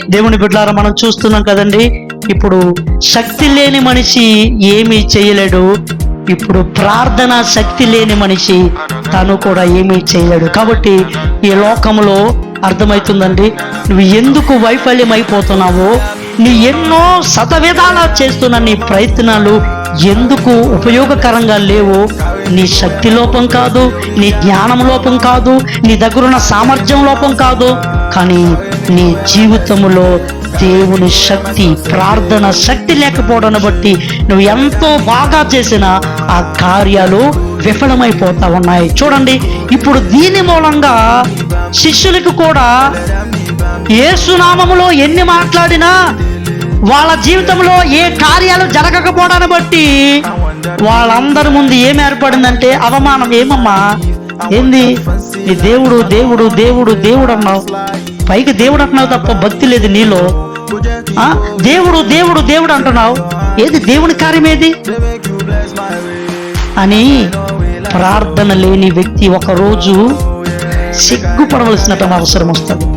దేవుని బిడ్డలారా, మనం చూస్తున్నాం కదండి, ఇప్పుడు శక్తి లేని మనిషి ఏమీ చేయలేడు. ఇప్పుడు ప్రార్థన శక్తి లేని మనిషి తను కూడా ఏమీ చేయలేడు. కాబట్టి ఈ లోకంలో అర్థమవుతుందండి, నువ్వు ఎందుకు వైఫల్యం అయిపోతున్నావో, నీ ఎన్నో శతవిధాలా చేస్తున్న నీ ప్రయత్నాలు ఎందుకు ఉపయోగకరంగా లేవో, నీ శక్తి లోపం కాదు, నీ జ్ఞానం లోపం కాదు, నీ దగ్గరున్న సామర్థ్యం లోపం కాదు, కానీ నీ జీవితంలో దేవుని శక్తి, ప్రార్థన శక్తి లేకపోవడాన్ని బట్టి నువ్వు ఎంతో బాగా చేసినా ఆ కార్యాలు విఫలమైపోతా ఉన్నాయి. చూడండి, ఇప్పుడు దీని మూలంగా శిష్యులకు కూడా యేసు నామములో ఎన్ని మాట్లాడినా వాళ్ళ జీవితంలో ఏ కార్యాలు జరగకపోవడాన్ని బట్టి వాళ్ళందరి ముందు ఏం ఏర్పడిందంటే అవమానం. ఏమమ్మా, ఏంది నీ దేవుడు దేవుడు దేవుడు దేవుడు అన్నావు, పైకి దేవుడు అంటున్నావు తప్ప భక్తి లేదు నీలో. దేవుడు దేవుడు దేవుడు అంటున్నావు, ఏది దేవుని కార్యం ఏది అని ప్రార్థన లేని వ్యక్తి ఒకరోజు సిగ్గుపడవలసిన అవసరం వస్తుంది.